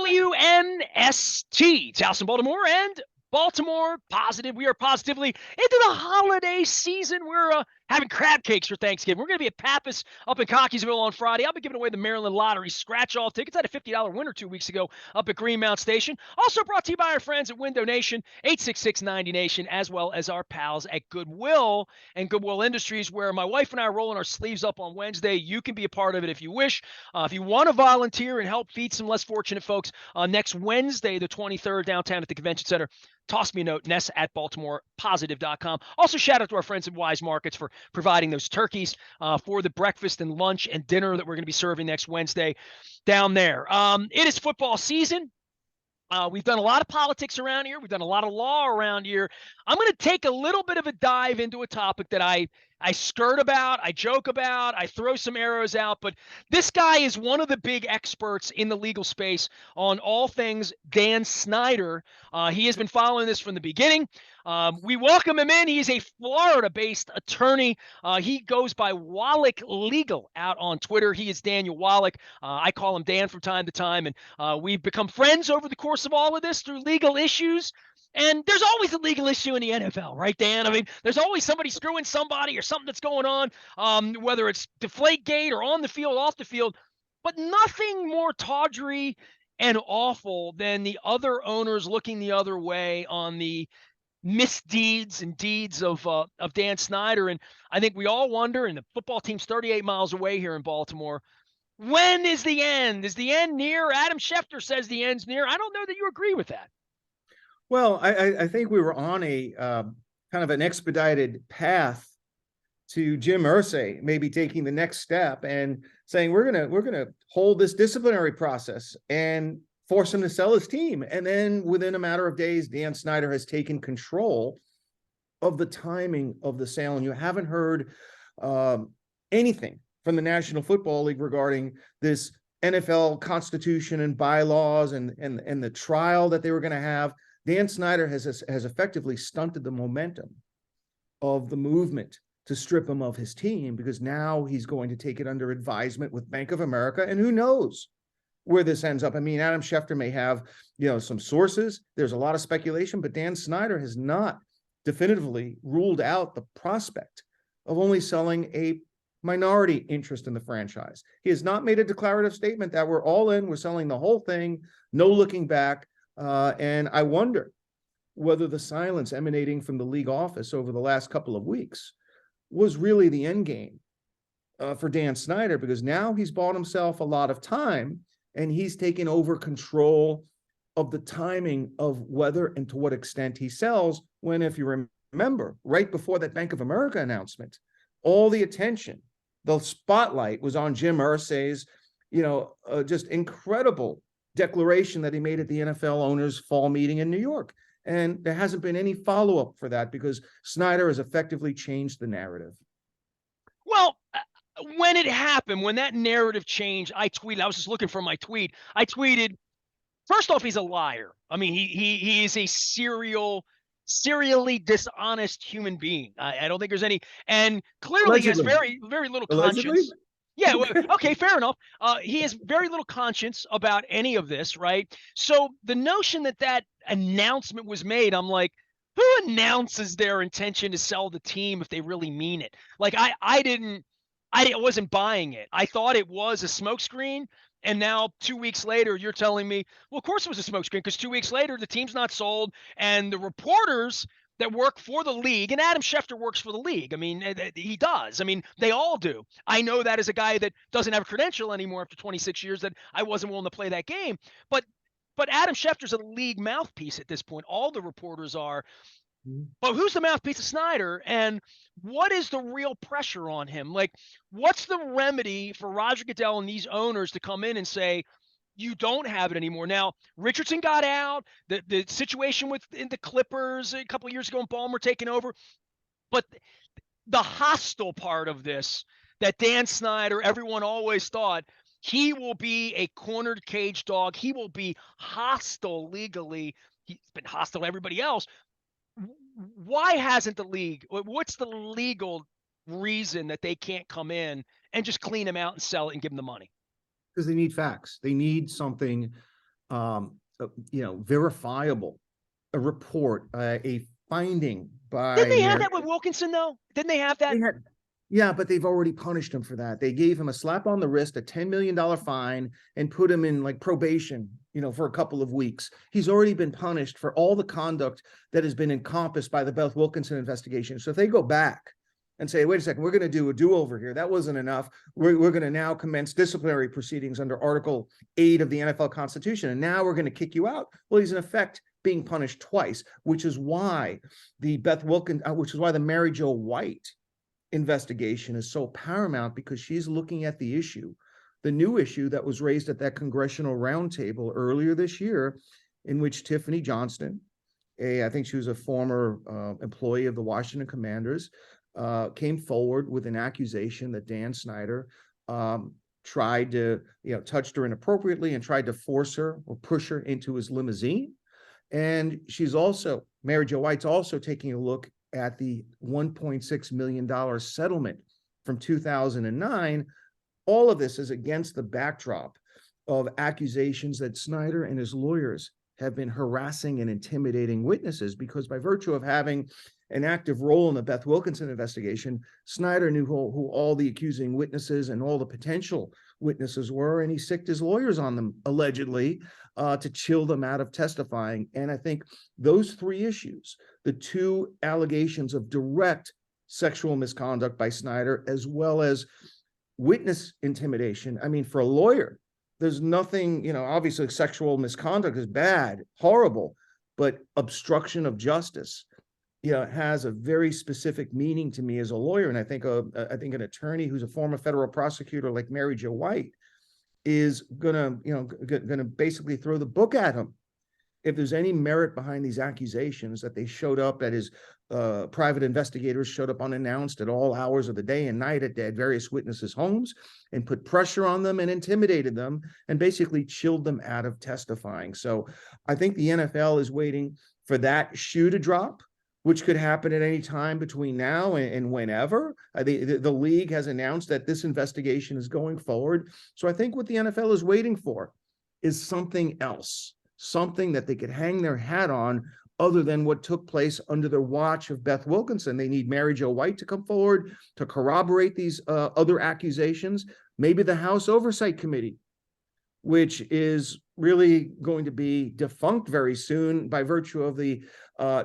WNST. It's House in Baltimore and Baltimore Positive. We are positively into the holiday season. We're having crab cakes for Thanksgiving. We're going to be at Pappas up in Cockeysville on Friday. I'll be giving away the Maryland Lottery scratch-off tickets. I had a $50 winner 2 weeks ago up at Greenmount Station. Also brought to you by our friends at Window Nation, 866-90Nation, as well as our pals at Goodwill and Goodwill Industries, where my wife and I are rolling our sleeves up on Wednesday. You can be a part of it if you wish. If you want to volunteer and help feed some less fortunate folks, next Wednesday, the 23rd, downtown at the Convention Center, toss me a note, ness@baltimorepositive.com. Also, shout out to our friends at Wise Markets for providing those turkeys for the breakfast and lunch and dinner that we're going to be serving next Wednesday down there. It is football season. We've done a lot of politics around here. We've done a lot of law around here. I'm going to take a little bit of a dive into a topic that I skirt about, I joke about, I throw some arrows out, but this guy is one of the big experts in the legal space on all things Dan Snyder. He has been following this from the beginning. We welcome him in. He is a Florida-based attorney. He goes by Wallach Legal out on Twitter. He is Daniel Wallach. I call him Dan from time to time, and we've become friends over the course of all of this through legal issues. And there's always a legal issue in the NFL, right, Dan? I mean, there's always somebody screwing somebody or something that's going on, whether it's Deflategate or on the field, off the field. But nothing more tawdry and awful than the other owners looking the other way on the misdeeds and deeds of Dan Snyder. And I think we all wonder, and the football team's 38 miles away here in Baltimore, when is the end? Is the end near? Adam Schefter says the end's near. I don't know that you agree with that. Well, I think we were on a kind of an expedited path to Jim Irsay maybe taking the next step and saying we're gonna hold this disciplinary process and force him to sell his team. And then within a matter of days, Dan Snyder has taken control of the timing of the sale, and you haven't heard anything from the National Football League regarding this NFL constitution and bylaws and the trial that they were going to have. Dan Snyder has effectively stunted the momentum of the movement to strip him of his team, because now he's going to take it under advisement with Bank of America, and who knows where this ends up. I mean, Adam Schefter may have, some sources. There's a lot of speculation, but Dan Snyder has not definitively ruled out the prospect of only selling a minority interest in the franchise. He has not made a declarative statement that we're all in, we're selling the whole thing, no looking back. And I wonder whether the silence emanating from the league office over the last couple of weeks was really the end game for Dan Snyder, because now he's bought himself a lot of time and he's taken over control of the timing of whether and to what extent he sells. When, if you remember, right before that Bank of America announcement, all the attention, the spotlight was on Jim Irsay's, just incredible declaration that he made at the NFL owners' fall meeting in New York. And there hasn't been any follow-up for that because Snyder has effectively changed the narrative. Well, when it happened, when that narrative changed, I was just looking for my tweet. I tweeted, first off, he's a liar. I mean, he is a serially dishonest human being. I don't think there's any, and clearly he has very, very little conscience. Yeah, okay, fair enough. He has very little conscience about any of this, right? So the notion that announcement was made, I'm like, who announces their intention to sell the team if they really mean it? Like, I wasn't buying it. I thought it was a smokescreen. And now 2 weeks later, you're telling me, well, of course it was a smokescreen, because 2 weeks later, the team's not sold. And the reporters that work for the league, and Adam Schefter works for the league. I mean, he does. I mean, they all do. I know that as a guy that doesn't have a credential anymore after 26 years, that I wasn't willing to play that game. But Adam Schefter's a league mouthpiece at this point. All the reporters are. But who's the mouthpiece of Snyder, and what is the real pressure on him? Like, what's the remedy for Roger Goodell and these owners to come in and say, you don't have it anymore? Now, Richardson got out, the situation in the Clippers a couple of years ago, and Ballmer taking over. But the hostile part of this, that Dan Snyder, everyone always thought, he will be a cornered cage dog. He will be hostile legally. He's been hostile to everybody else. Why hasn't the league, what's the legal reason that they can't come in and just clean him out and sell it and give him the money? Because they need facts. They need something verifiable, a report, a finding Didn't by they have Mary. that with Wilkinson though? Didn't they have that? They had, yeah, but they've already punished him for that. They gave him a slap on the wrist, a $10 million fine, and put him in like probation, for a couple of weeks. He's already been punished for all the conduct that has been encompassed by the Beth Wilkinson investigation. So if they go back and say, wait a second, we're going to do a do-over here, that wasn't enough. We're going to now commence disciplinary proceedings under Article 8 of the NFL Constitution, and now we're going to kick you out. Well, he's in effect being punished twice, which is why the Mary Jo White investigation is so paramount, because she's looking at the new issue that was raised at that congressional roundtable earlier this year, in which Tiffany Johnston, I think she was a former employee of the Washington Commanders, came forward with an accusation that Dan Snyder tried to, touched her inappropriately and tried to force her or push her into his limousine. And Mary Jo White's also taking a look at the $1.6 million settlement from 2009. All of this is against the backdrop of accusations that Snyder and his lawyers have been harassing and intimidating witnesses, because by virtue of having an active role in the Beth Wilkinson investigation, Snyder knew who all the accusing witnesses and all the potential witnesses were, and he sicked his lawyers on them, allegedly, to chill them out of testifying. And I think those three issues, the two allegations of direct sexual misconduct by Snyder, as well as witness intimidation. I mean, for a lawyer, there's nothing, obviously sexual misconduct is bad, horrible, but obstruction of justice, has a very specific meaning to me as a lawyer. And I think an attorney who's a former federal prosecutor like Mary Jo White is gonna basically throw the book at him if there's any merit behind these accusations that they showed up at his private investigators showed up unannounced at all hours of the day and night at various witnesses' homes and put pressure on them and intimidated them and basically chilled them out of testifying. So I think the NFL is waiting for that shoe to drop, which could happen at any time between now and whenever. The league has announced that this investigation is going forward. So I think what the NFL is waiting for is something else, something that they could hang their hat on other than what took place under the watch of Beth Wilkinson. They need Mary Jo White to come forward to corroborate these other accusations. Maybe the House Oversight Committee, which is really going to be defunct very soon by virtue of the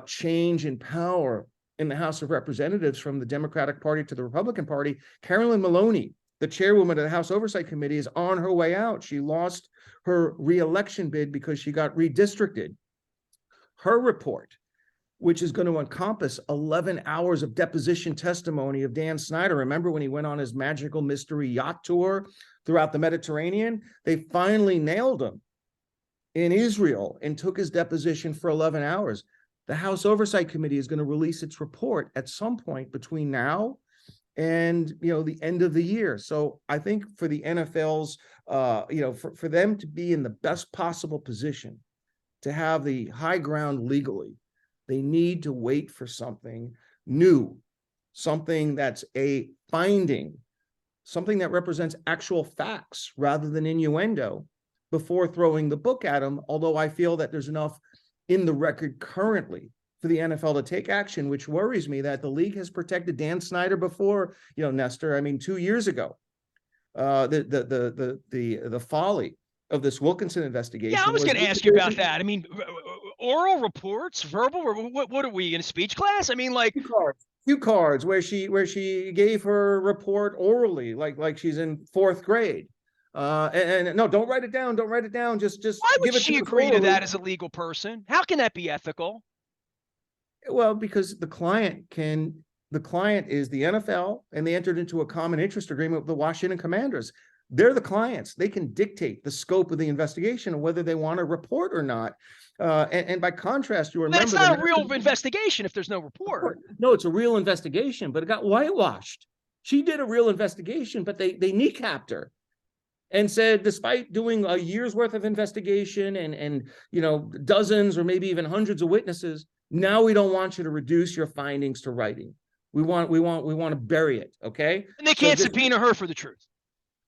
change in power in the House of Representatives from the Democratic Party to the Republican Party. Carolyn Maloney, the chairwoman of the House Oversight Committee, is on her way out. She lost her re-election bid because she got redistricted. Her report, which is going to encompass 11 hours of deposition testimony of Dan Snyder. Remember when he went on his magical mystery yacht tour throughout the Mediterranean? They finally nailed him in Israel and took his deposition for 11 hours. The House Oversight Committee is going to release its report at some point between now and the end of the year. So I think for the NFL's, for them to be in the best possible position to have the high ground legally, they need to wait for something new, something that's a finding, something that represents actual facts rather than innuendo, before throwing the book at them. Although I feel that there's enough in the record currently for the NFL to take action, which worries me that the league has protected Dan Snyder before, Nestor. I mean, 2 years ago, the folly of this Wilkinson investigation. Yeah, I was going to ask you about that. I mean, oral reports, verbal, what are we in a speech class? I mean, like few cards where she gave her report orally, like she's in fourth grade. And no, don't write it down. Don't write it down. Just why would give it she to agree to that as a legal person? How can that be ethical? Well, because the client is the NFL, and they entered into a common interest agreement with the Washington Commanders. They're the clients. They can dictate the scope of the investigation and whether they want to report or not. And by contrast, you remember that's not a real investigation if there's no report. No, it's a real investigation, but it got whitewashed. She did a real investigation, but they kneecapped her and said, despite doing a year's worth of investigation and dozens or maybe even hundreds of witnesses, now we don't want you to reduce your findings to writing. We want to bury it. Okay. And they can't subpoena her for the truth.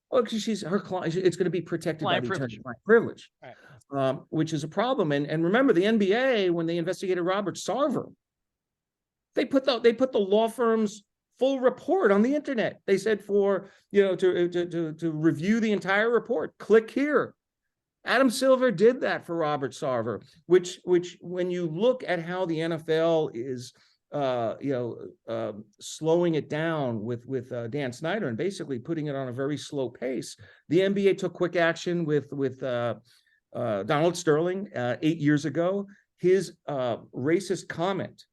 Oh, because she's her client, it's going to be protected by Client the privilege. attorney-client privilege, Right. which is a problem. And remember, the NBA, when they investigated Robert Sarver, they put the law firm's full report on the internet. They said to review the entire report, click here. Adam Silver did that for Robert Sarver, which when you look at how the NFL is slowing it down with Dan Snyder and basically putting it on a very slow pace. The NBA took quick action with Donald Sterling 8 years ago. His racist comment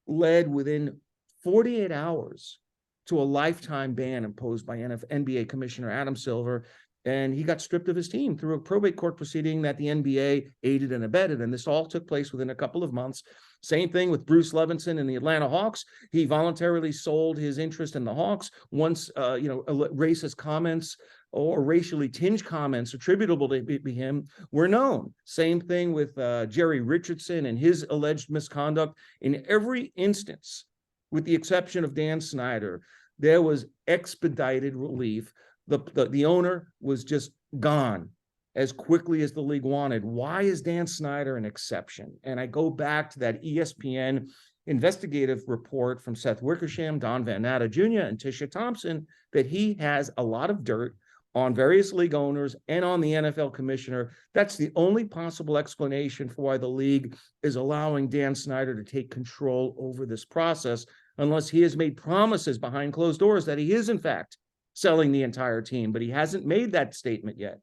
led within 48 hours to a lifetime ban imposed by NBA Commissioner Adam Silver. And he got stripped of his team through a probate court proceeding that the NBA aided and abetted. And this all took place within a couple of months. Same thing with Bruce Levinson and the Atlanta Hawks. He voluntarily sold his interest in the Hawks once, racist comments or racially tinged comments attributable to him were known. Same thing with Jerry Richardson and his alleged misconduct. In every instance, with the exception of Dan Snyder, there was expedited relief. The owner was just gone as quickly as the league wanted. Why is Dan Snyder an exception? And I go back to that ESPN investigative report from Seth Wickersham, Don Van Natta Jr., and Tisha Thompson that he has a lot of dirt on various league owners and on the NFL commissioner. That's the only possible explanation for why the league is allowing Dan Snyder to take control over this process, unless he has made promises behind closed doors that he is, in fact, selling the entire team, but he hasn't made that statement yet.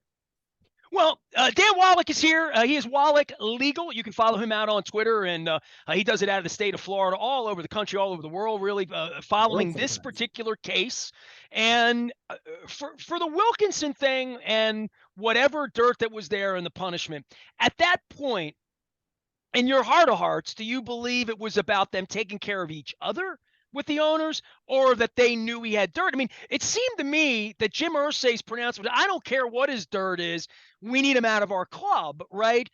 Well, Dan Wallach is here. He is Wallach Legal. You can follow him out on Twitter, and he does it out of the state of Florida, all over the country, all over the world, really following this particular case. And for the Wilkinson thing and whatever dirt that was there and the punishment, at that point, in your heart of hearts, do you believe it was about them taking care of each other with the owners, or that they knew he had dirt? I mean, it seemed to me that Jim Irsay's pronouncement, I don't care what his dirt is, we need him out of our club, right?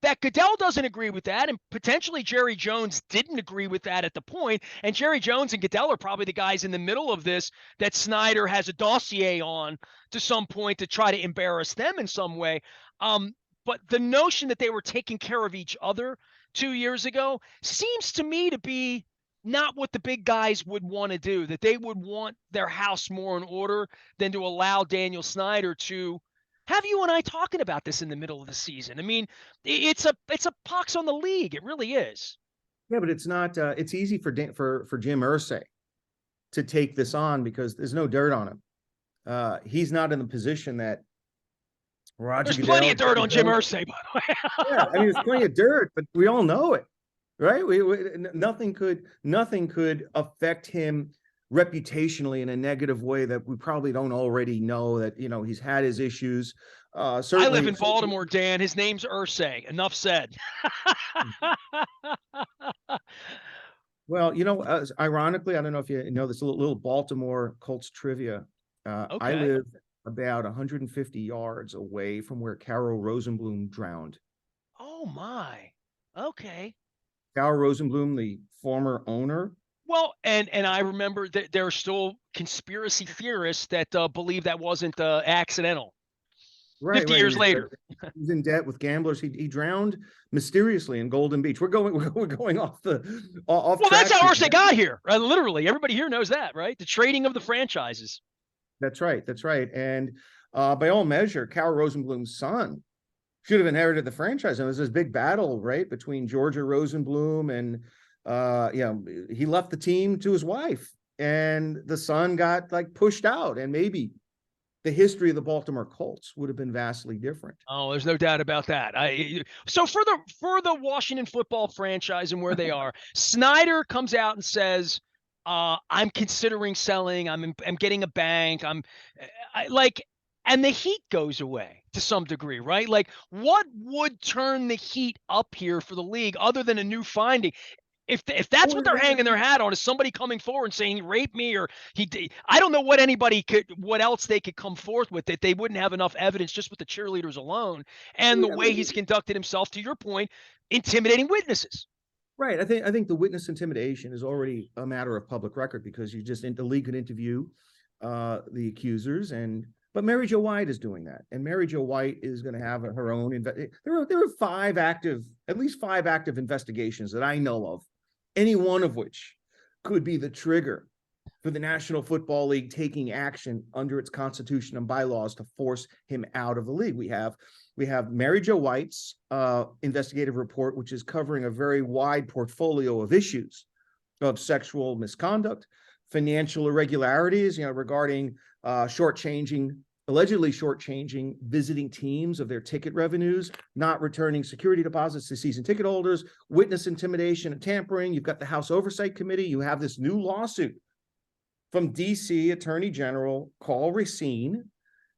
That Goodell doesn't agree with that, and potentially Jerry Jones didn't agree with that at the point. And Jerry Jones and Goodell are probably the guys in the middle of this that Snyder has a dossier on to some point to try to embarrass them in some way. But the notion that they were taking care of each other 2 years ago seems to me to be not what the big guys would want to do, that they would want their house more in order than to allow Daniel Snyder to have you and I talking about this in the middle of the season. I mean, it's a pox on the league. It really is. Yeah, but it's not. It's easy for Jim Irsay to take this on because there's no dirt on him. He's not in the position that Roger. There's plenty of dirt on Jim Irsay, by the way. Yeah, I mean, there's plenty of dirt, but we all know it, right? Nothing could affect him reputationally in a negative way that we probably don't already know. That he's had his issues. Certainly, I live in Baltimore, Dan. His name's Irsay. Enough said. Well, ironically, I don't know if you know this little Baltimore Colts trivia. Okay. I live about 150 yards away from where Carol Rosenblum drowned. Oh my. Okay. Carol Rosenblum, the former owner. Well, and I remember that there are still conspiracy theorists that believe that wasn't accidental. Right, 50 years later, he's in debt with gamblers. He drowned mysteriously in Golden Beach. We're going off off. Well, that's how Irsay got here. Literally, everybody here knows that, right? The trading of the franchises. That's right. And by all measure, Carol Rosenblum's son should have inherited the franchise. And there was this big battle, right, between Georgia Rosenblum and he left the team to his wife, and the son got pushed out, and maybe the history of the Baltimore Colts would have been vastly different. Oh, there's no doubt about that. So for the Washington football franchise and where they are, Snyder comes out and says, I'm considering selling. I'm getting a bank. And the heat goes away to some degree, right? Like, what would turn the heat up here for the league other than a new finding? If that's what they're hanging their hat on, is somebody coming forward and saying he raped me or I don't know what else they could come forth with, that they wouldn't have enough evidence just with the cheerleaders alone and the way he's conducted himself, to your point, intimidating witnesses. Right. I think the witness intimidation is already a matter of public record, because the league could interview the accusers, and But Mary Jo White is doing that, and Mary Jo White is going to have her own. There are at least five active investigations that I know of, any one of which could be the trigger for the National Football League taking action under its constitution and bylaws to force him out of the league. We have Mary Jo White's investigative report, which is covering a very wide portfolio of issues of sexual misconduct, financial irregularities, regarding allegedly shortchanging visiting teams of their ticket revenues, not returning security deposits to season ticket holders, witness intimidation and tampering. You've got the House Oversight Committee. You have this new lawsuit from DC Attorney General Paul Racine.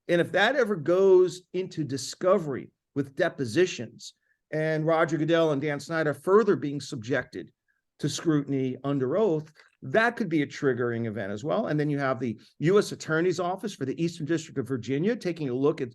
And if that ever goes into discovery with depositions and Roger Goodell and Dan Snyder further being subjected to scrutiny under oath, that could be a triggering event as well. And then you have the U.S. Attorney's Office for the Eastern District of Virginia taking a look at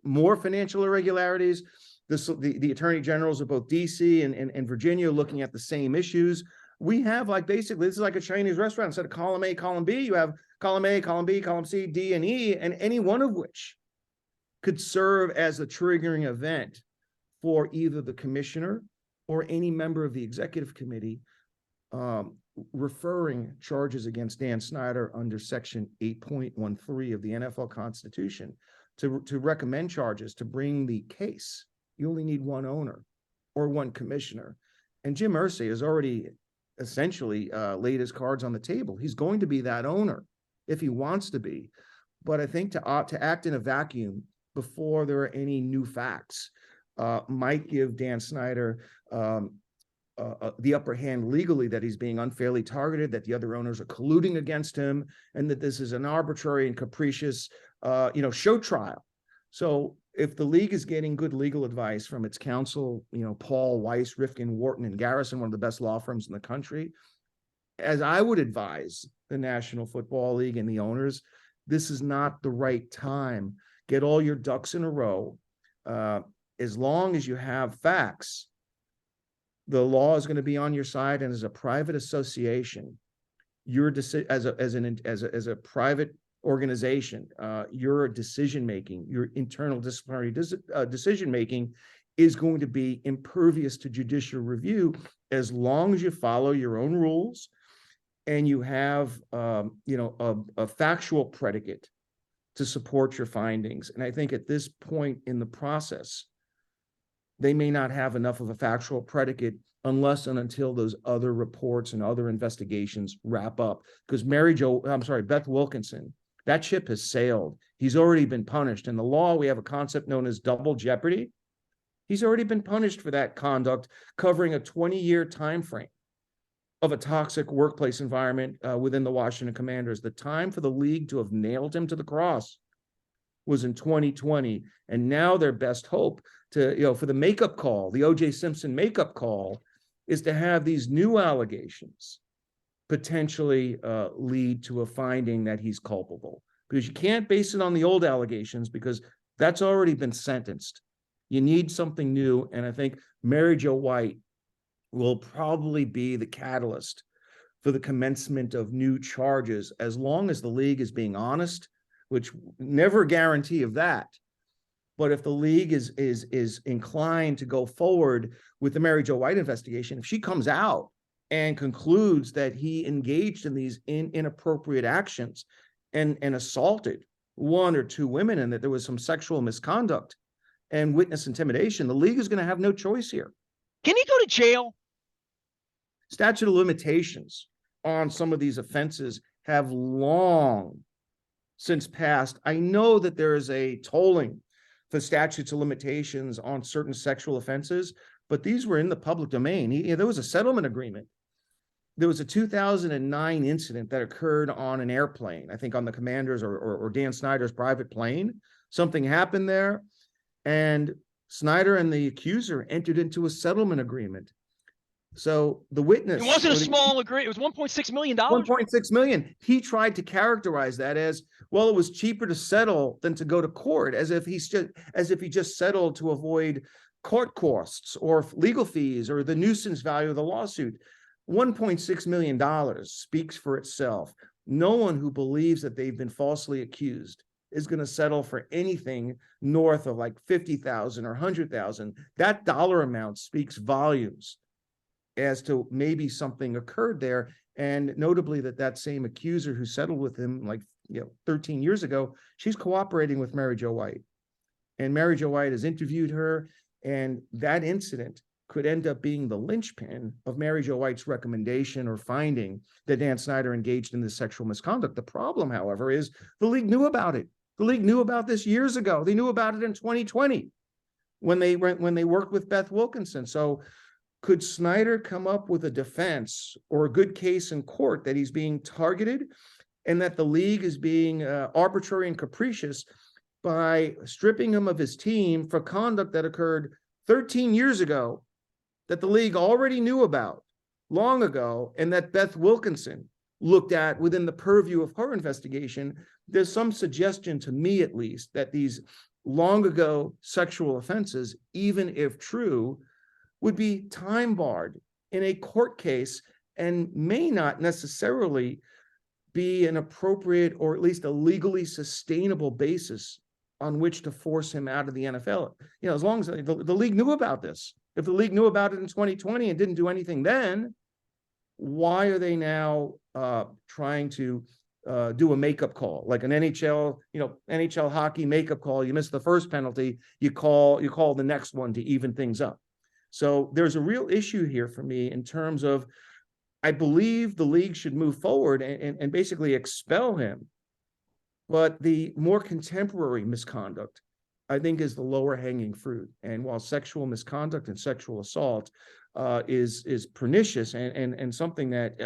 more financial irregularities. The Attorney Generals of both D.C. and Virginia looking at the same issues. We have basically, this is like a Chinese restaurant. Instead of column A, column B, you have column A, column B, column C, D, and E, and any one of which could serve as a triggering event for either the commissioner or any member of the executive committee referring charges against Dan Snyder under Section 8.13 of the NFL Constitution to recommend charges to bring the case. You only need one owner or one commissioner. And Jim Irsay has already essentially laid his cards on the table. He's going to be that owner if he wants to be. But I think to act in a vacuum before there are any new facts might give Dan Snyder the upper hand legally, that he's being unfairly targeted, that the other owners are colluding against him, and that this is an arbitrary and capricious, show trial. So if the league is getting good legal advice from its counsel, Paul, Weiss, Rifkin, Wharton, and Garrison, one of the best law firms in the country, as I would advise the National Football League and the owners, this is not the right time. Get all your ducks in a row. As long as you have facts, the law is going to be on your side. And as a private association, as a private organization, your decision making, your internal disciplinary decision making, is going to be impervious to judicial review as long as you follow your own rules and you have a factual predicate to support your findings. And I think at this point in the process, they may not have enough of a factual predicate unless and until those other reports and other investigations wrap up. Because Beth Wilkinson, that ship has sailed. He's already been punished. In the law, we have a concept known as double jeopardy. He's already been punished for that conduct, covering a 20-year time frame of a toxic workplace environment within the Washington Commanders. The time for the league to have nailed him to the cross was in 2020. And now their best hope for the makeup call, the O.J. Simpson makeup call, is to have these new allegations potentially lead to a finding that he's culpable. Because you can't base it on the old allegations, because that's already been sentenced. You need something new. And I think Mary Jo White will probably be the catalyst for the commencement of new charges, as long as the league is being honest, which never a guarantee of that. But if the league is inclined to go forward with the Mary Jo White investigation, if she comes out and concludes that he engaged in these inappropriate actions and assaulted one or two women, and that there was some sexual misconduct and witness intimidation, the league is going to have no choice here. Can he go to jail? Statute of limitations on some of these offenses have long since passed. I know that there is a tolling for statutes of limitations on certain sexual offenses, but these were in the public domain. There was a settlement agreement. There was a 2009 incident that occurred on an airplane, I think on the Commanders or Dan Snyder's private plane. Something happened there, and Snyder and the accuser entered into a settlement agreement. So the witness— It wasn't a small agreement. It was $1.6 million. $1.6 million. He tried to characterize that as, well, it was cheaper to settle than to go to court, as if he just settled to avoid court costs or legal fees or the nuisance value of the lawsuit. $1.6 million speaks for itself. No one who believes that they've been falsely accused is going to settle for anything north of like 50,000 or 100,000. That dollar amount speaks volumes as to maybe something occurred there. And notably that same accuser who settled with him like 13 years ago, she's cooperating with Mary Jo White. And Mary Jo White has interviewed her, and that incident could end up being the linchpin of Mary Jo White's recommendation or finding that Dan Snyder engaged in this sexual misconduct. The problem, however, is the league knew about it. The league knew about this years ago. They knew about it in 2020 when they worked with Beth Wilkinson. So could Snyder come up with a defense or a good case in court that he's being targeted and that the league is being arbitrary and capricious by stripping him of his team for conduct that occurred 13 years ago, that the league already knew about long ago, and that Beth Wilkinson looked at within the purview of her investigation? There's some suggestion, to me at least, that these long ago sexual offenses, even if true, would be time barred in a court case and may not necessarily be an appropriate or at least a legally sustainable basis on which to force him out of the NFL. As long as the league knew about this. If the league knew about it in 2020 and didn't do anything then, why are they now trying to do a makeup call, like an NHL hockey makeup call? You miss the first penalty, you call the next one to even things up. So there's a real issue here for me in terms of, I believe the league should move forward and basically expel him. But the more contemporary misconduct, I think, is the lower hanging fruit. And while sexual misconduct and sexual assault is pernicious and something that,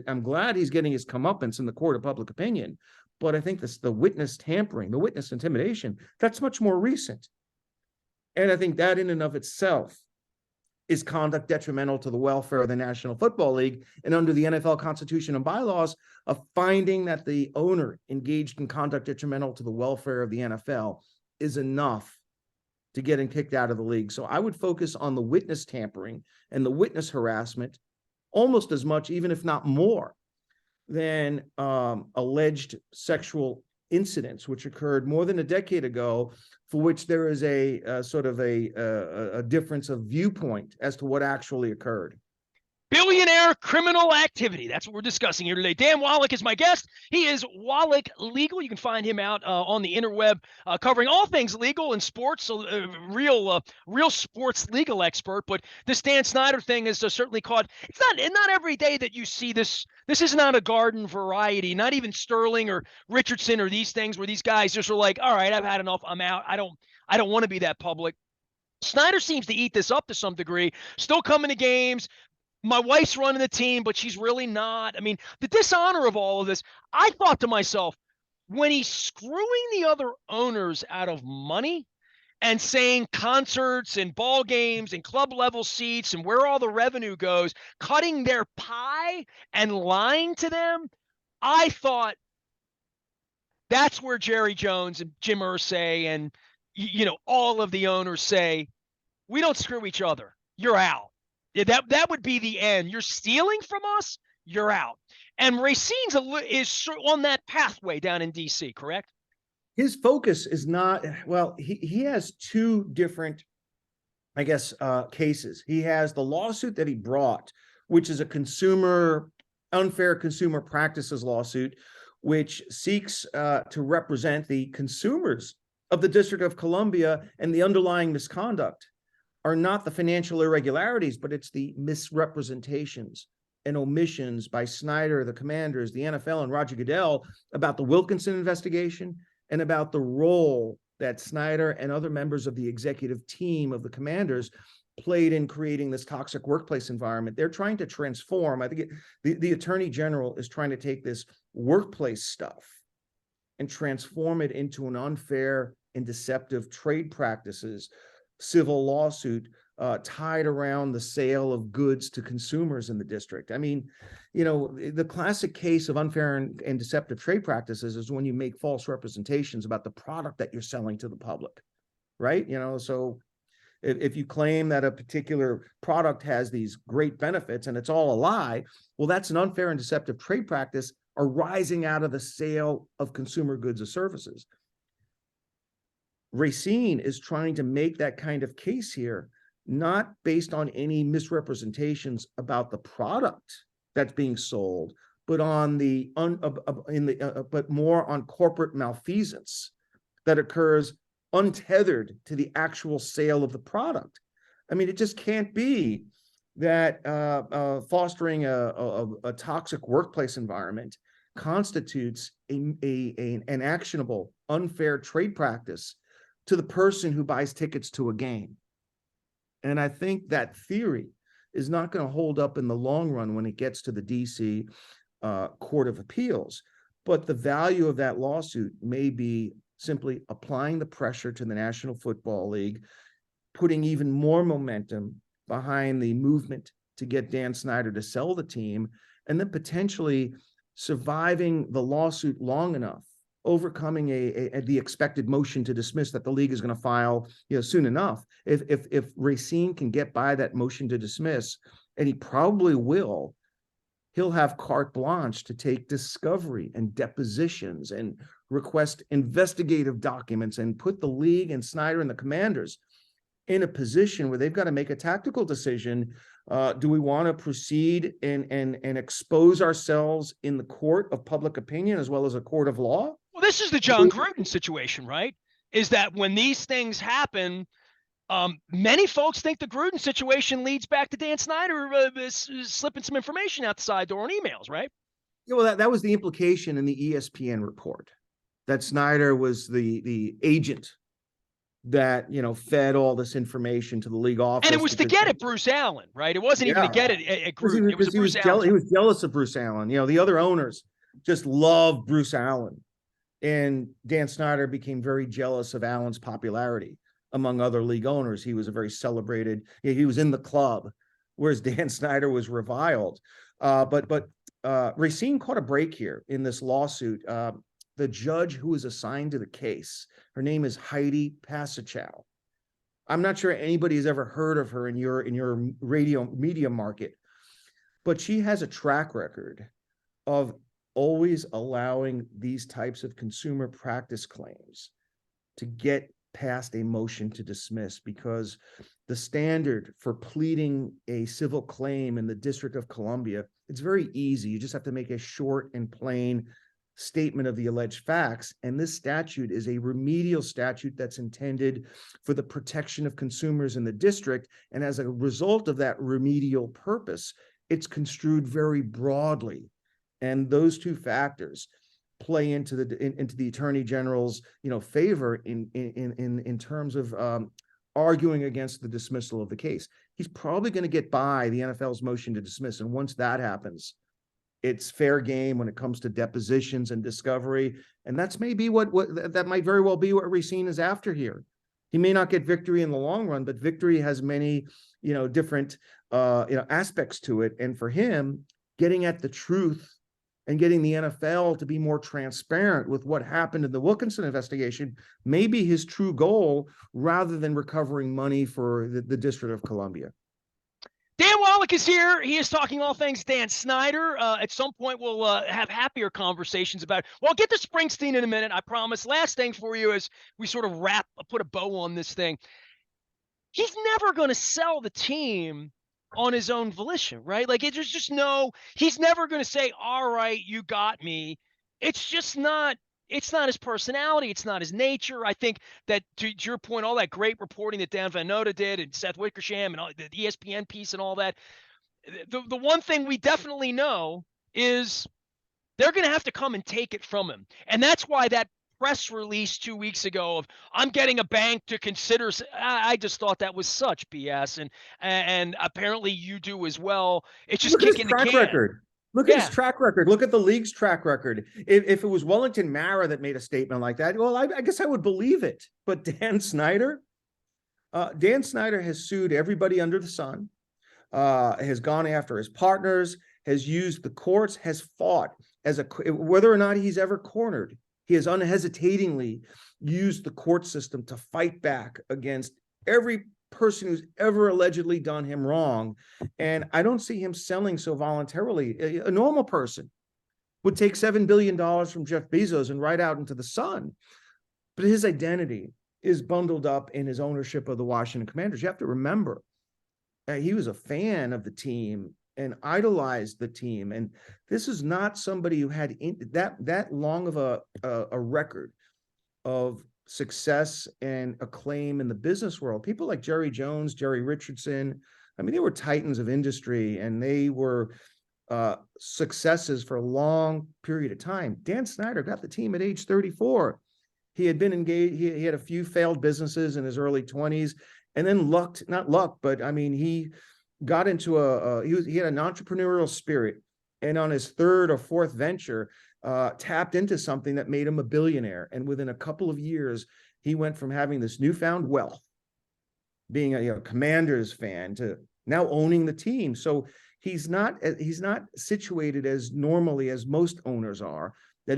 I'm glad he's getting his comeuppance in the court of public opinion. But I think the witness tampering, the witness intimidation, that's much more recent. And I think that in and of itself is conduct detrimental to the welfare of the National Football League, and under the NFL Constitution and bylaws, a finding that the owner engaged in conduct detrimental to the welfare of the NFL is enough to get him kicked out of the league. So I would focus on the witness tampering and the witness harassment almost as much, even if not more, than alleged sexual incidents, which occurred more than a decade ago, for which there is a sort of a difference of viewpoint as to what actually occurred. Billionaire criminal activity. That's what we're discussing here today. Dan Wallach is my guest. He is Wallach Legal. You can find him out on the interweb, covering all things legal and sports. So, real sports legal expert. But this Dan Snyder thing is certainly caught. It's not every day that you see this. This is not a garden variety. Not even Sterling or Richardson or these things where these guys just are like, all right, I've had enough. I'm out. I don't want to be that public. Snyder seems to eat this up to some degree. Still coming to games. My wife's running the team, but she's really not. I mean, the dishonor of all of this, I thought to myself, when he's screwing the other owners out of money and saying concerts and ball games and club level seats and where all the revenue goes, cutting their pie and lying to them, I thought that's where Jerry Jones and Jim Irsay and, all of the owners say, we don't screw each other. You're out. Yeah, that would be the end. You're stealing from us, you're out. And Racine's is on that pathway down in D.C., correct? His focus is not, well, he has two different, I guess, cases. He has the lawsuit that he brought, which is a unfair consumer practices lawsuit, which seeks to represent the consumers of the District of Columbia, and the underlying misconduct are not the financial irregularities, but it's the misrepresentations and omissions by Snyder, the Commanders, the NFL, and Roger Goodell about the Wilkinson investigation and about the role that Snyder and other members of the executive team of the Commanders played in creating this toxic workplace environment. They're trying to transform. I think the Attorney General is trying to take this workplace stuff and transform it into an unfair and deceptive trade practices civil lawsuit tied around the sale of goods to consumers in the district. I mean, the classic case of unfair and deceptive trade practices is when you make false representations about the product that you're selling to the public, right? So if you claim that a particular product has these great benefits and it's all a lie, well, that's an unfair and deceptive trade practice arising out of the sale of consumer goods or services. Racine is trying to make that kind of case here, not based on any misrepresentations about the product that's being sold, but on but more on corporate malfeasance that occurs untethered to the actual sale of the product. I mean, it just can't be that fostering a toxic workplace environment constitutes an actionable, unfair trade practice to the person who buys tickets to a game. And I think that theory is not going to hold up in the long run when it gets to the DC Court of Appeals. But the value of that lawsuit may be simply applying the pressure to the National Football League, putting even more momentum behind the movement to get Dan Snyder to sell the team, and then potentially surviving the lawsuit long enough, overcoming the expected motion to dismiss that the league is going to file, soon enough. If Racine can get by that motion to dismiss, and he probably will, he'll have carte blanche to take discovery and depositions and request investigative documents and put the league and Snyder and the Commanders in a position where they've got to make a tactical decision. Do we want to proceed and expose ourselves in the court of public opinion as well as a court of law? Well, this is the John Gruden situation, right? Is that when these things happen, many folks think the Gruden situation leads back to Dan Snyder slipping some information out the side door on emails, right? Yeah, well, that was the implication in the ESPN report, that Snyder was the agent that fed all this information to the league office. And it was to get at Bruce Allen, right? It wasn't even to get at Gruden. It was Bruce Allen. He was jealous of Bruce Allen. The other owners just loved Bruce Allen. And Dan Snyder became very jealous of Allen's popularity among other league owners. He was a very celebrated, he was in the club, whereas Dan Snyder was reviled. But Racine caught a break here in this lawsuit. The judge who was assigned to the case, her name is Heidi Pasachow. I'm not sure anybody has ever heard of her in your radio media market, but she has a track record of always allowing these types of consumer practice claims to get past a motion to dismiss, because the standard for pleading a civil claim in the District of Columbia, it's very easy. You just have to make a short and plain statement of the alleged facts. And this statute is a remedial statute that's intended for the protection of consumers in the district. And as a result of that remedial purpose, it's construed very broadly. And those two factors play into the Attorney General's favor in terms of arguing against the dismissal of the case. He's probably going to get by the NFL's motion to dismiss, and once that happens, it's fair game when it comes to depositions and discovery. And that's maybe what that might very well be what Racine is after here. He may not get victory in the long run, but victory has many different aspects to it. And for him, getting at the truth and getting the NFL to be more transparent with what happened in the Wilkinson investigation may be his true goal, rather than recovering money for the District of Columbia. Dan Wallach is here. He is talking all things Dan Snyder. At some point, we'll have happier conversations about it. Well, I'll get to Springsteen in a minute, I promise. Last thing for you as we sort of put a bow on this thing. He's never going to sell the team on his own volition, right? Like, there's just he's never going to say, all right, you got me. It's just not, it's not his personality. It's not his nature. I think that to your point, all that great reporting that Dan Van Noten did and Seth Wickersham and all the ESPN piece and all that, the one thing we definitely know is they're going to have to come and take it from him. And that's why that press release 2 weeks ago of I'm getting a bank to consider, I just thought that was such BS, and apparently you do as well. It's just kicking the can. Record. Look at his track record. Look at the league's track record. If it was Wellington Mara that made a statement like that, well, I guess I would believe it. But Dan Snyder has sued everybody under the sun, has gone after his partners, has used the courts, has fought whether or not he's ever cornered. He has unhesitatingly used the court system to fight back against every person who's ever allegedly done him wrong. And I don't see him selling so voluntarily. A normal person would take $7 billion from Jeff Bezos and ride out into the sun. But his identity is bundled up in his ownership of the Washington Commanders. You have to remember, he was a fan of the team and idolized the team. And this is not somebody who had that long of a record of success and acclaim in the business world. People like Jerry Jones, Jerry Richardson, I mean, they were titans of industry, and they were successes for a long period of time. Dan Snyder got the team at age 34. He had been engaged. He had a few failed businesses in his early 20s, and then not luck, but I mean, he got into he had an entrepreneurial spirit, and on his third or fourth venture, tapped into something that made him a billionaire. And within a couple of years, he went from having this newfound wealth, being a Commanders fan, to now owning the team. So he's not situated as normally as most owners are, that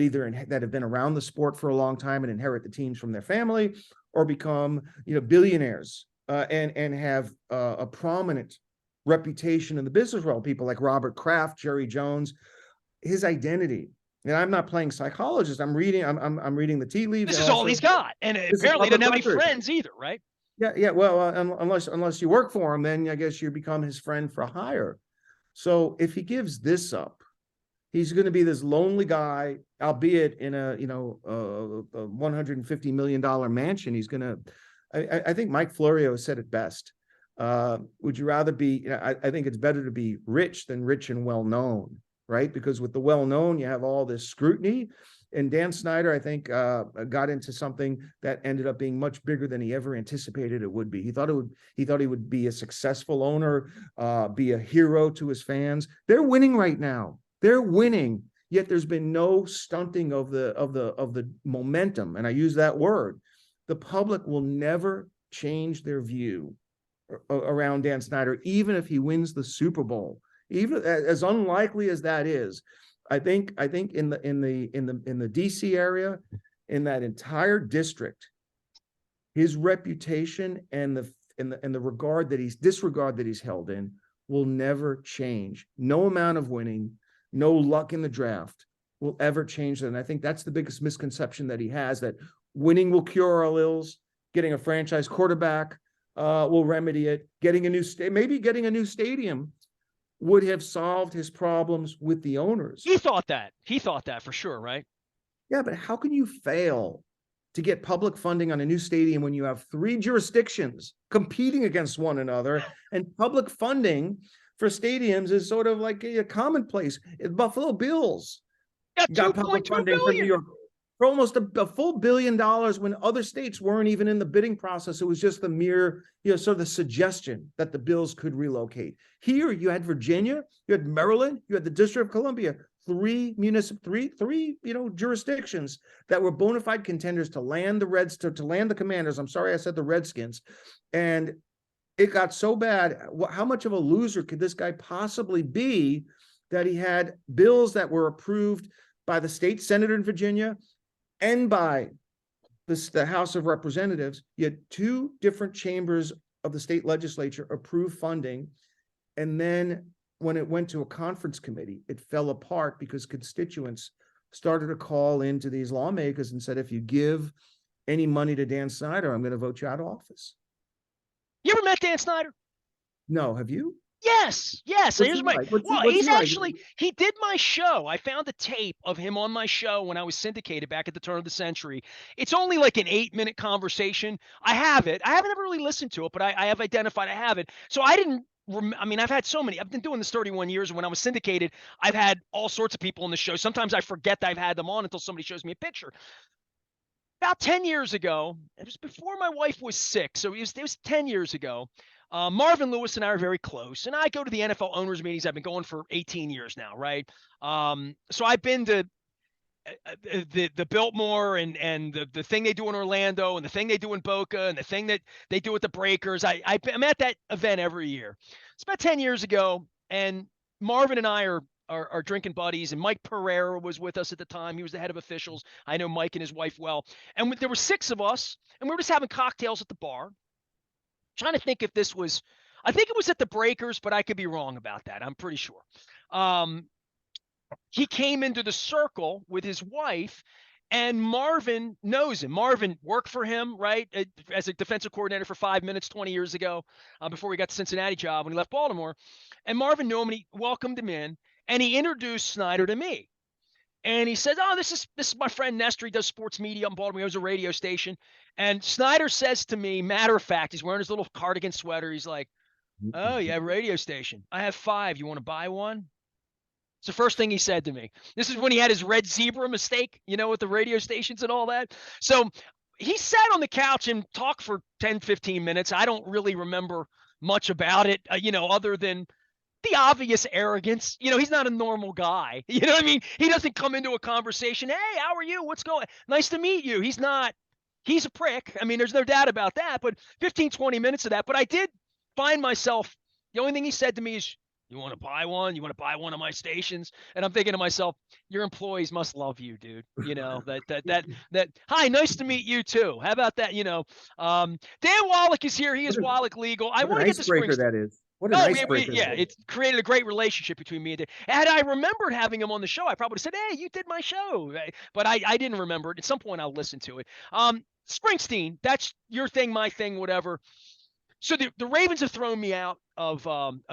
that have been around the sport for a long time and inherit the teams from their family, or become billionaires and have a prominent reputation in the business world. People like Robert Kraft, Jerry Jones. His identity. And I'm not playing psychologist. I'm reading the tea leaves. This is all he's got, and apparently he doesn't have any friends either, right? Yeah. Well, unless you work for him, then I guess you become his friend for hire. So if he gives this up, he's going to be this lonely guy, albeit in a $150 million mansion. He's going to. I think Mike Florio said it best. Would you rather be? I think it's better to be rich than rich and well known, right? Because with the well known, you have all this scrutiny. And Dan Snyder, I think, got into something that ended up being much bigger than he ever anticipated it would be. He thought he would be a successful owner, be a hero to his fans. They're winning right now. They're winning. Yet there's been no stunting of the momentum. And I use that word. The public will never change their view around Dan Snyder, even if he wins the Super Bowl. Even as unlikely as that is, I think in the DC area, in that entire district, his reputation and the regard that disregard that he's held in will never change. No amount of winning, no luck in the draft will ever change that. And I think that's the biggest misconception that he has, that winning will cure all ills, getting a franchise quarterback will remedy it, getting a new stadium would have solved his problems with the owners. He thought that for sure, right? Yeah, but how can you fail to get public funding on a new stadium when you have 3 jurisdictions competing against one another, and public funding for stadiums is sort of like a commonplace? Buffalo Bills got public funding from New York for almost a full $1 billion when other states weren't even in the bidding process. It was just the mere, sort of the suggestion that the Bills could relocate. Here, you had Virginia, you had Maryland, you had the District of Columbia, three jurisdictions that were bona fide contenders to land the Commanders. I'm sorry I said the Redskins. And it got so bad. How much of a loser could this guy possibly be, that he had bills that were approved by the state senator in Virginia and by the House of Representatives? You had 2 different chambers of the state legislature approve funding. And then when it went to a conference committee, it fell apart because constituents started to call into these lawmakers and said, if you give any money to Dan Snyder, I'm going to vote you out of office. You ever met Dan Snyder? No, have you? Yes. Here's my. Well, he did my show. I found the tape of him on my show when I was syndicated back at the turn of the century. It's only like an 8-minute conversation. I have it. I haven't ever really listened to it, but I have identified I have it. So I didn't. I mean, I've had so many. I've been doing this 31 years. And when I was syndicated, I've had all sorts of people on the show. Sometimes I forget that I've had them on until somebody shows me a picture. About 10 years ago, it was before my wife was sick, so it was 10 years ago. Marvin Lewis and I are very close, and I go to the NFL owners meetings. I've been going for 18 years now, right? So I've been to the Biltmore and the thing they do in Orlando, and the thing they do in Boca, and the thing that they do with the Breakers. I'm at that event every year. It's about 10 years ago, and Marvin and I are drinking buddies, and Mike Pereira was with us at the time. He was the head of officials. I know Mike and his wife well. And there were 6 of us, and we were just having cocktails at the bar. Trying to think if this was, I think it was at the Breakers, but I could be wrong about that. I'm pretty sure. he came into the circle with his wife, and Marvin knows him. Marvin worked for him, right, as a defensive coordinator for 5 minutes 20 years ago, before he got the Cincinnati job when he left Baltimore. And Marvin knew him, and he welcomed him in, and he introduced Snyder to me. And he says, "Oh, this is my friend Nestor. He does sports media up in Baltimore. He owns a radio station." And Snyder says to me, matter of fact, he's wearing his little cardigan sweater. He's like, "Oh, yeah, radio station. I have 5. You want to buy one?" It's the first thing he said to me. This is when he had his red zebra mistake, with the radio stations and all that. So he sat on the couch and talked for 10, 15 minutes. I don't really remember much about it, other than the obvious arrogance. He's not a normal guy. You know what I mean? He doesn't come into a conversation, "Hey, how are you? What's going? Nice to meet you." He's not. He's a prick. I mean, there's no doubt about that. But 15, 20 minutes of that. But I did find myself, the only thing he said to me is, "You want to buy one? You want to buy one of my stations?" And I'm thinking to myself, your employees must love you, dude. That. Hi, nice to meet you too. How about that? Dan Wallach is here. He is Wallach Legal. I What want an to get the icebreaker Springsteen. that is. What an Oh, icebreaker. yeah, it's created a great relationship between me and Dan. Had I remembered having him on the show, I probably said, "Hey, you did my show." But I didn't remember it. At some point, I'll listen to it. Springsteen, that's your thing, my thing, whatever. So the Ravens have thrown me out of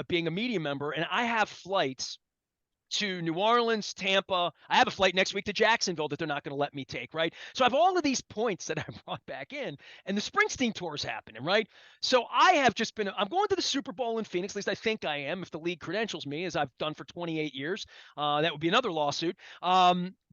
being a media member, and I have flights to New Orleans, Tampa. I have a flight next week to Jacksonville that they're not going to let me take, right? So I have all of these points that I brought back in, and the Springsteen tour is happening, right? So I have just been, I'm going to the Super Bowl in Phoenix, at least I think I am, if the league credentials me, as I've done for 28 years. That would be another lawsuit.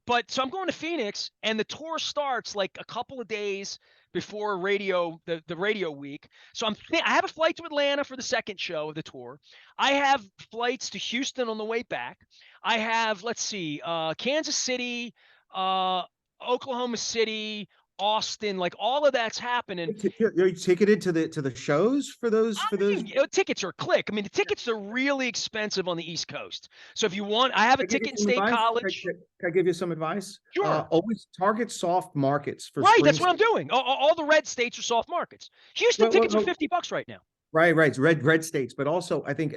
But so I'm going to Phoenix, and the tour starts like a couple of days before the radio week. So I have a flight to Atlanta for the second show of the tour. I have flights to Houston on the way back. I have, let's see, Kansas City, Oklahoma City, Austin, like all of that's happening. Are you ticketed to the shows for those? Tickets are click. I mean, the tickets are really expensive on the East Coast. So if you want, I have a ticket in State College. Can I give you some advice? Sure. Always target soft markets for right. That's what I'm doing. All the red states are soft markets. Houston tickets are $50 right now. Right. It's red states, but also I think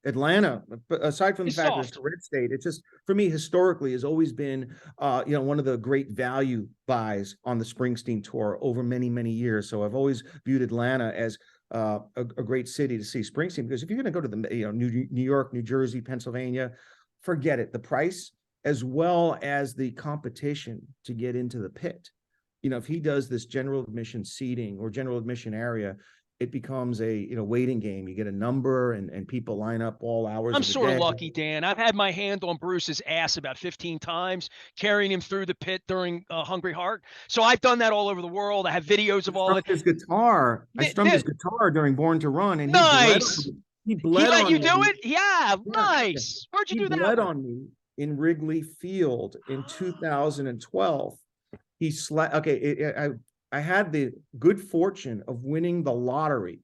Atlanta, aside from the fact that it's a red state, it's just, for me, historically has always been one of the great value buys on the Springsteen tour over many, many years. So I've always viewed Atlanta as a great city to see Springsteen, because if you're going to go to the New York, New Jersey, Pennsylvania, forget it. The price as well as the competition to get into the pit. If he does this general admission seating or general admission area, it becomes a waiting game. You get a number, and people line up all hours. I'm sort of lucky, Dan. I've had my hand on Bruce's ass about 15 times, carrying him through the pit during Hungry Heart. So I've done that all over the world. I have videos of all of it. His guitar. I strummed his guitar during Born to Run, and nice. He bled let on you me. do it? Yeah, nice. Where'd you do that? He bled on me in Wrigley Field in 2012. He slept. Okay, I had the good fortune of winning the lottery.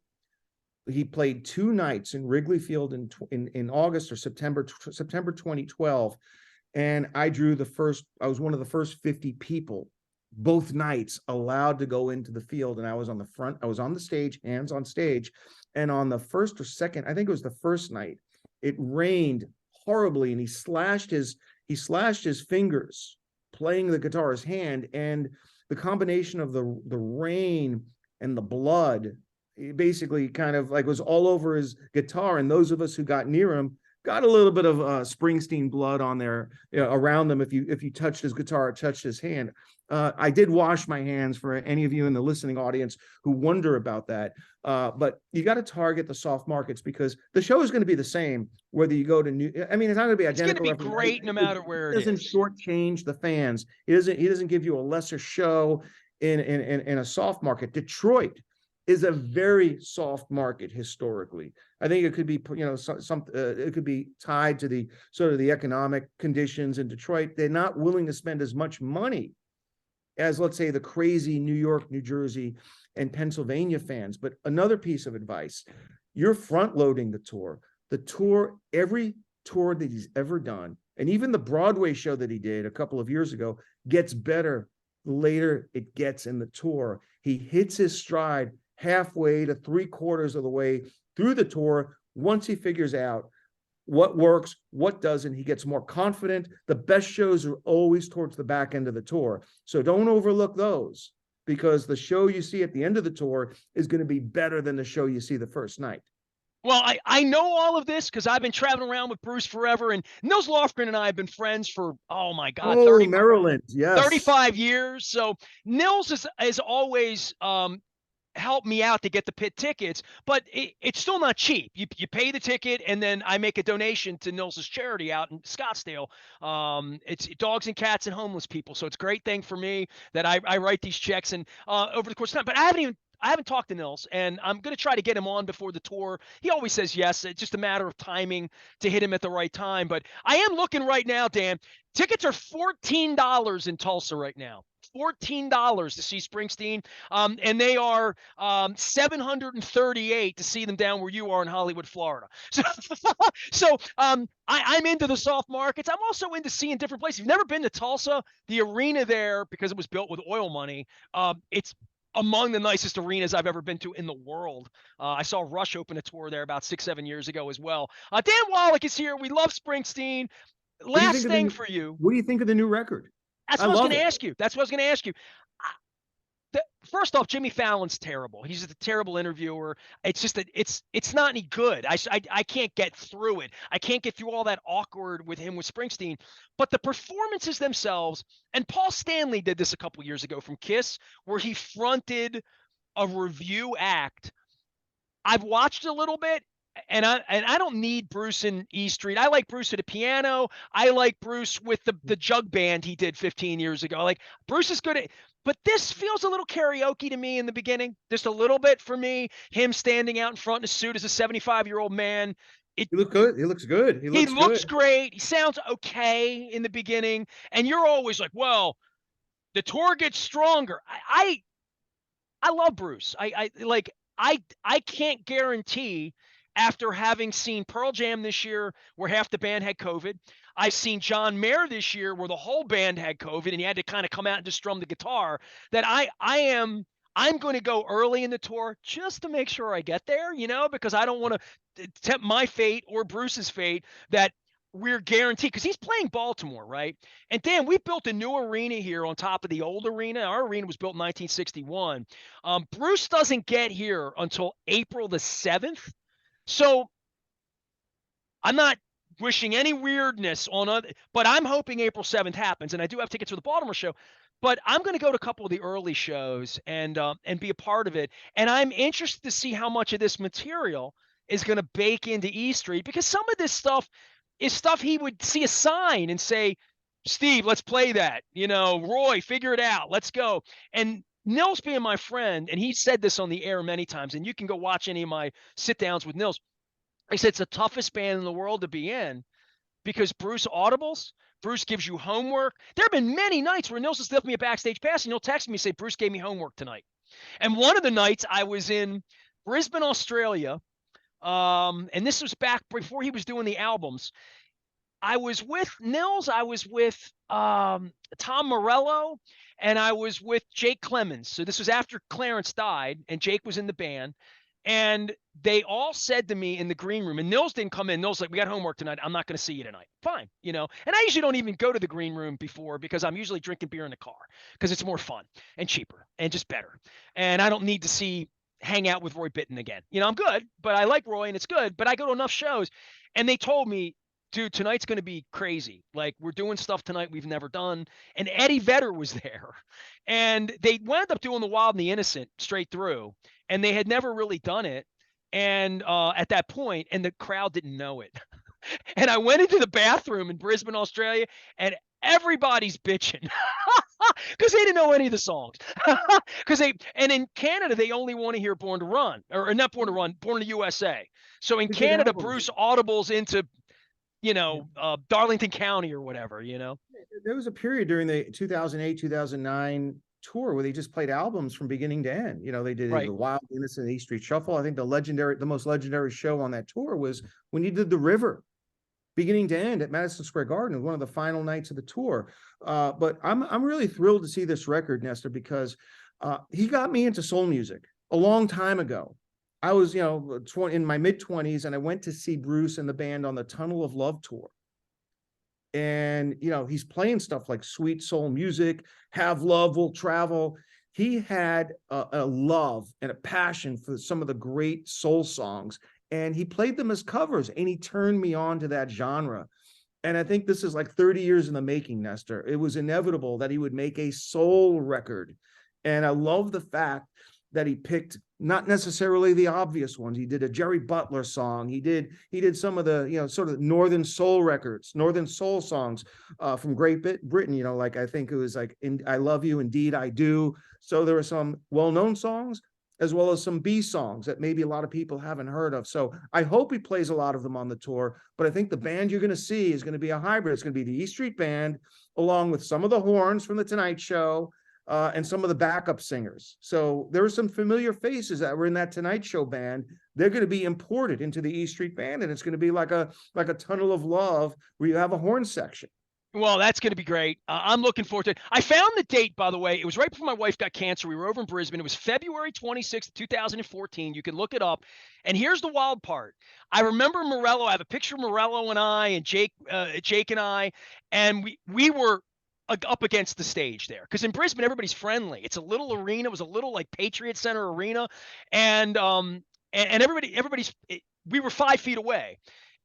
He played 2 nights in Wrigley Field in August or September 2012, and I was one of the first 50 people both nights allowed to go into the field, and I was on the stage, hands on stage, and on the first or second, I think it was the first night, it rained horribly, and he slashed his fingers playing the guitar, his hand, and the combination of the rain and the blood, it basically kind of like was all over his guitar. And those of us who got near him got a little bit of Springsteen blood on there around them. If you touched his guitar, touched his hand. I did wash my hands for any of you in the listening audience who wonder about that. But you got to target the soft markets, because the show is going to be the same whether you go to it's not going to be identical. It's going to be great no matter where it is. He doesn't shortchange the fans. He doesn't give you a lesser show in a soft market. Detroit is a very soft market historically. I think it could be, it could be tied to the sort of the economic conditions in Detroit. They're not willing to spend as much money as, let's say, the crazy New York, New Jersey, and Pennsylvania fans. But another piece of advice, you're front loading the tour. Every tour that he's ever done, and even the Broadway show that he did a couple of years ago, gets better the later it gets in the tour. He hits his stride halfway to 3/4 of the way through the tour once he figures out what works, what doesn't. He gets more confident. The best shows are always towards the back end of the tour. So don't overlook those, because the show you see at the end of the tour is going to be better than the show you see the first night. Well, I know all of this because I've been traveling around with Bruce forever, and Nils Lofgren and I have been friends for, oh my God, Oh, Maryland. Yes. 35 years. So Nils is always helped me out to get the pit tickets, but it's still not cheap. You pay the ticket, and then I make a donation to Nils's charity out in Scottsdale. It's dogs and cats and homeless people. So it's a great thing for me that I write these checks and over the course of time. But I haven't talked to Nils, and I'm going to try to get him on before the tour. He always says yes. It's just a matter of timing to hit him at the right time. But I am looking right now, Dan. Tickets are $14 in Tulsa right now. $14 to see Springsteen, and they are $738 to see them down where you are in Hollywood, Florida. So I'm into the soft markets. I'm also into seeing different places. If you've never been to Tulsa, the arena there, because it was built with oil money, it's among the nicest arenas I've ever been to in the world. I saw Rush open a tour there about 6-7 years ago as well. Dan Wallach is here. We love Springsteen. Last thing for you. What do you think of the new record? That's what I was going to ask you. That's what I was going to ask you. First off, Jimmy Fallon's terrible. He's just a terrible interviewer. It's just that it's not any good. I can't get through it. I can't get through all that awkward with him with Springsteen. But the performances themselves, and Paul Stanley did this a couple years ago from Kiss, where he fronted a review act. I've watched a little bit. And I don't need Bruce in E Street. I like Bruce at a piano. I like Bruce with the jug band he did 15 years ago. Like, Bruce is good at, but this feels a little karaoke to me in the beginning. Just a little bit for me. Him standing out in front in a suit as a 75-year-old man. He looks good. He looks good. He looks great. He sounds okay in the beginning. And you're always like, well, the tour gets stronger. I love Bruce. I can't guarantee, after having seen Pearl Jam this year where half the band had COVID. I've seen John Mayer this year where the whole band had COVID and he had to kind of come out and just strum the guitar, that I'm going to go early in the tour just to make sure I get there, because I don't want to tempt my fate or Bruce's fate that we're guaranteed, because he's playing Baltimore, right? And Dan, we built a new arena here on top of the old arena. Our arena was built in 1961. Bruce doesn't get here until April the 7th. So I'm not wishing any weirdness on other, but I'm hoping April 7th happens. And I do have tickets for the Baltimore show, but I'm going to go to a couple of the early shows and be a part of it. And I'm interested to see how much of this material is going to bake into E Street, because some of this stuff is stuff he would see a sign and say, Steve, let's play that. Roy, figure it out. Let's go. And Nils being my friend, and he said this on the air many times, and you can go watch any of my sit downs with Nils. He said it's the toughest band in the world to be in, because Bruce audibles. Bruce gives you homework. There have been many nights where Nils has left me a backstage pass, and he'll text me and say, Bruce gave me homework tonight. And one of the nights I was in Brisbane, Australia, and this was back before he was doing the albums. I was with Nils. I was with Tom Morello, and I was with Jake Clemens. So this was after Clarence died, and Jake was in the band. And they all said to me in the green room, and Nils didn't come in. Nils like, we got homework tonight. I'm not going to see you tonight. Fine. And I usually don't even go to the green room before, because I'm usually drinking beer in the car, because it's more fun and cheaper and just better. And I don't need to hang out with Roy Bittan again. I'm good, but I like Roy and it's good, but I go to enough shows. And they told me, dude, tonight's going to be crazy. Like, we're doing stuff tonight we've never done. And Eddie Vedder was there. And they wound up doing The Wild and the Innocent straight through. And they had never really done it. And at that point, and the crowd didn't know it. And I went into the bathroom in Brisbane, Australia, and everybody's bitching because they didn't know any of the songs. And in Canada, they only want to hear Born to Run, or not Born to Run, Born in the USA. So in Canada, Bruce audibles into Darlington County or whatever, There was a period during the 2008, 2009 tour where they just played albums from beginning to end. They did The Wild, Innocent, E Street Shuffle. I think the most legendary show on that tour was when he did The River, beginning to end at Madison Square Garden, one of the final nights of the tour. But I'm really thrilled to see this record, Nestor, because he got me into soul music a long time ago. I was, in my mid-20s, and I went to see Bruce and the band on the Tunnel of Love tour. And, he's playing stuff like Sweet Soul Music, Have Love Will Travel. He had a love and a passion for some of the great soul songs, and he played them as covers, and he turned me on to that genre. And I think this is like 30 years in the making, Nestor. It was inevitable that he would make a soul record. And I love the fact that he picked not necessarily the obvious ones. He did a Jerry Butler song. He did some of the, sort of Northern Soul records, Northern Soul songs from Great Britain, like I think it was like I Love You, Indeed I Do. So there were some well-known songs, as well as some B songs that maybe a lot of people haven't heard of. So I hope he plays a lot of them on the tour, but I think the band you're going to see is going to be a hybrid. It's going to be the E Street Band, along with some of the horns from the Tonight Show, and some of the backup singers. So there are some familiar faces that were in that Tonight Show band. They're going to be imported into the E Street Band, and it's going to be like a Tunnel of Love where you have a horn section. Well, that's going to be great. I'm looking forward to it. I found the date, by the way. It was right before my wife got cancer. We were over in Brisbane. It was February 26th, 2014. You can look it up. And here's the wild part. I remember Morello. I have a picture of Morello and I and Jake and I, and we were up against the stage there, because in Brisbane everybody's friendly. It's a little arena. It was a little like Patriot Center arena, and everybody's. We were 5 feet away.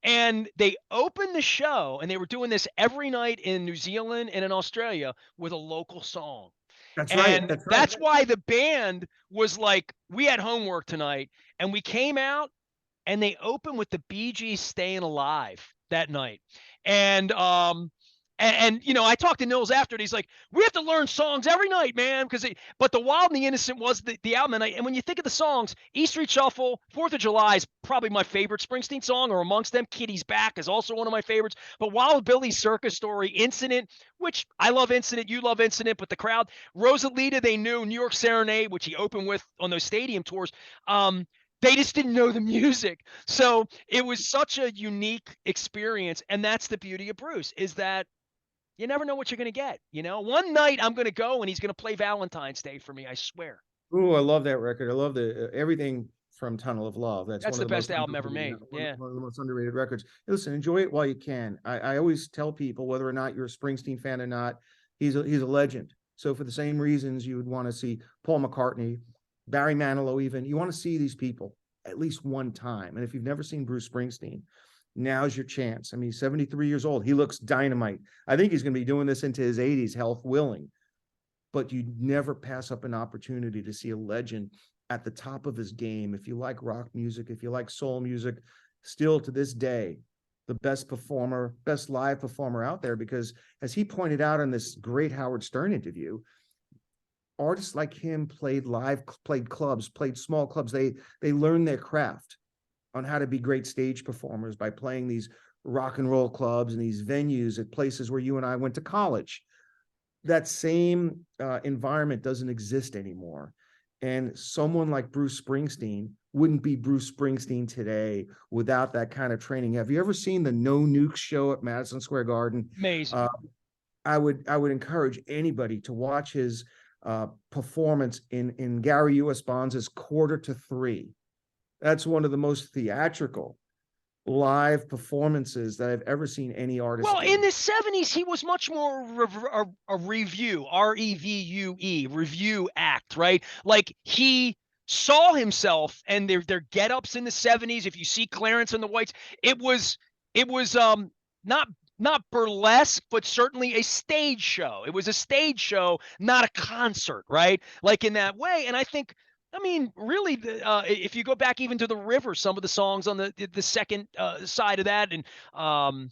And they opened the show, and they were doing this every night in New Zealand and in Australia with a local song. That's right. And That's right. that's why the band was like, we had homework tonight, and we came out, and they opened with the Bee Gees Staying Alive that night. And I talked to Nils after it. He's like, we have to learn songs every night, man. But The Wild and the Innocent was the album. And when you think of the songs, E Street Shuffle, 4th of July is probably my favorite Springsteen song, or amongst them. Kitty's Back is also one of my favorites. But Wild Billy's Circus Story, Incident, which I love Incident, you love Incident, but the crowd, Rosalita, they knew, New York Serenade, which he opened with on those stadium tours. They just didn't know the music. So it was such a unique experience. And that's the beauty of Bruce, is that you never know what you're going to get. One night I'm going to go and he's going to play Valentine's Day for me. I swear. Oh, I love that record. I love the everything from Tunnel of Love. That's one the of the best most album ever made. Yeah. one of the most underrated records. Listen, enjoy it while you can. I always tell people, whether or not you're a Springsteen fan or not, he's a legend. So for the same reasons you would want to see Paul McCartney, Barry Manilow, even, you want to see these people at least one time. And if you've never seen Bruce Springsteen, now's your chance. I mean, he's 73 years old. He looks dynamite. I think he's going to be doing this into his 80s, health willing. But you never pass up an opportunity to see a legend at the top of his game. If you like rock music, if you like soul music, still to this day, the best performer, best live performer out there, because as he pointed out in this great Howard Stern interview, artists like him played clubs, played small clubs. They learned their craft on how to be great stage performers by playing these rock and roll clubs and these venues at places where you and I went to college. That same environment doesn't exist anymore. And someone like Bruce Springsteen wouldn't be Bruce Springsteen today without that kind of training. Have you ever seen the No Nukes show at Madison Square Garden? Amazing. I would encourage anybody to watch his performance in Gary U.S. Bonds' Quarter to Three. That's one of the most theatrical live performances that I've ever seen any artist do. In the 70s, he was much more a review, REVUE, review act, right? Like, he saw himself and their get-ups in the 70s. If you see Clarence and the Whites, it was not burlesque, but certainly a stage show. It was a stage show, not a concert, right? Like, in that way. And I think, really, if you go back even to The River, some of the songs on the second side of that, and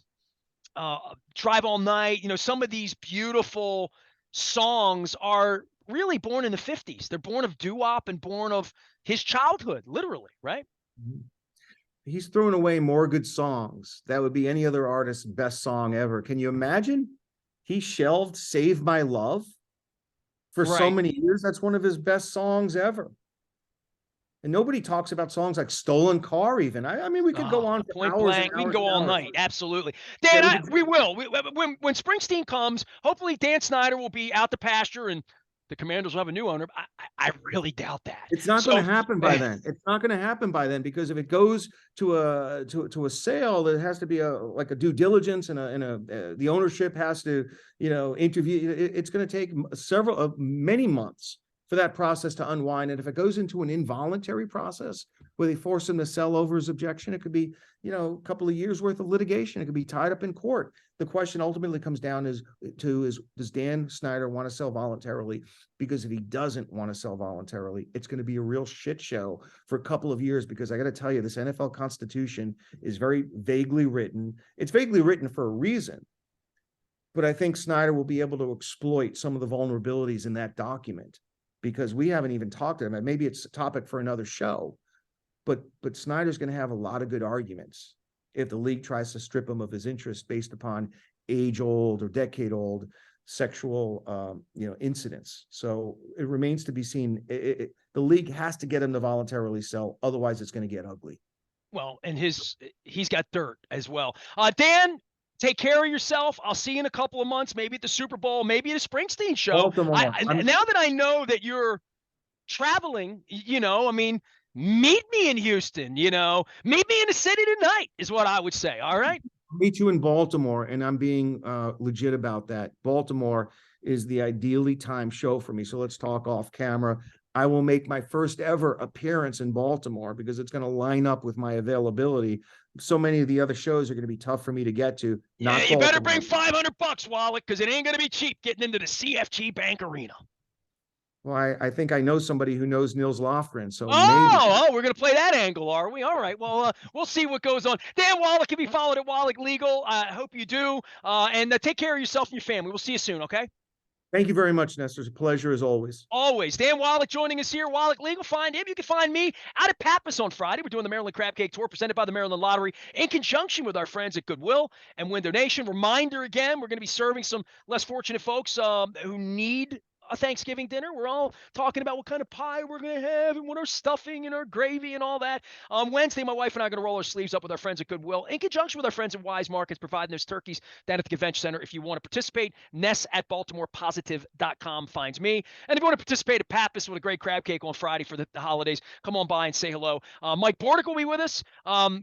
Drive All Night, some of these beautiful songs are really born in the 50s. They're born of doo-wop and born of his childhood, literally, right? He's thrown away more good songs. That would be any other artist's best song ever. Can you imagine? He shelved Save My Love for so many years. That's one of his best songs ever. And nobody talks about songs like Stolen Car even. I mean, we could go on for Point hours blank. and hours. We can go all night. Absolutely. Dan, we will. When Springsteen comes, hopefully Dan Snyder will be out the pasture and the Commanders will have a new owner. I really doubt that. It's not going So to happen by then. It's not going to happen by then, because if it goes to a sale, there has to be like a due diligence, and the ownership has to, interview. It's going to take many months for that process to unwind. And if it goes into an involuntary process where they force him to sell over his objection, it could be, a couple of years worth of litigation. It could be tied up in court. The question ultimately comes down is, does Dan Snyder want to sell voluntarily? Because if he doesn't want to sell voluntarily, it's going to be a real shit show for a couple of years, because I got to tell you, this NFL Constitution is very vaguely written. It's vaguely written for a reason, but I think Snyder will be able to exploit some of the vulnerabilities in that document, because we haven't even talked to him. Maybe it's a topic for another show, but Snyder's going to have a lot of good arguments if the league tries to strip him of his interest based upon age-old or decade-old sexual, incidents. So it remains to be seen. The league has to get him to voluntarily sell, otherwise it's going to get ugly. Well, and he's got dirt as well. Dan, take care of yourself. I'll see you in a couple of months, maybe at the Super Bowl, maybe at a Springsteen show. Now that I know that you're traveling, meet me in Houston, meet me in the city tonight is what I would say. All right. Meet you in Baltimore, and I'm being legit about that. Baltimore is the ideally timed show for me. So let's talk off camera. I will make my first ever appearance in Baltimore, because it's going to line up with my availability. So many of the other shows are going to be tough for me to get to. Yeah, you better bring $500, Wallach, because it ain't going to be cheap getting into the CFG Bank Arena. Well, I think I know somebody who knows Nils Lofgren, so maybe. We're going to play that angle, are we? All right. Well, we'll see what goes on. Dan Wallach can be followed at Wallach Legal. I hope you do. And take care of yourself and your family. We'll see you soon, okay? Thank you very much, Nestor. It's a pleasure as always. Always. Dan Wallach joining us here. Wallach Legal. Find him. You can find me out at Pappas on Friday. We're doing the Maryland Crab Cake Tour presented by the Maryland Lottery in conjunction with our friends at Goodwill and Window Nation. Reminder again, we're going to be serving some less fortunate folks who need a Thanksgiving dinner. We're all talking about what kind of pie we're going to have and what our stuffing and our gravy and all that. On Wednesday, my wife and I are going to roll our sleeves up with our friends at Goodwill in conjunction with our friends at Wise Markets, providing those turkeys down at the convention center. If you want to participate, Ness at BaltimorePositive.com finds me. And if you want to participate at Pappas with a great crab cake on Friday for the holidays, come on by and say hello. Mike Bordick will be with us.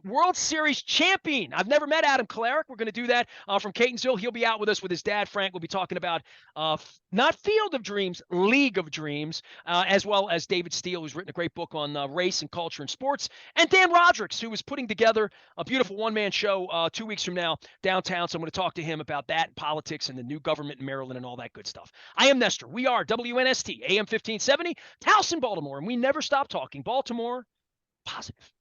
World Series champion. I've never met Adam Klarick. We're going to do that from Catonsville. He'll be out with us with his dad, Frank. We'll be talking about not Field of Dreams, League of Dreams, as well as David Steele, who's written a great book on race and culture and sports, and Dan Rodricks, who is putting together a beautiful one-man show 2 weeks from now downtown. So I'm going to talk to him about that and politics and the new government in Maryland and all that good stuff. I am Nestor. We are WNST, AM 1570, Towson, Baltimore, and we never stop talking Baltimore positive.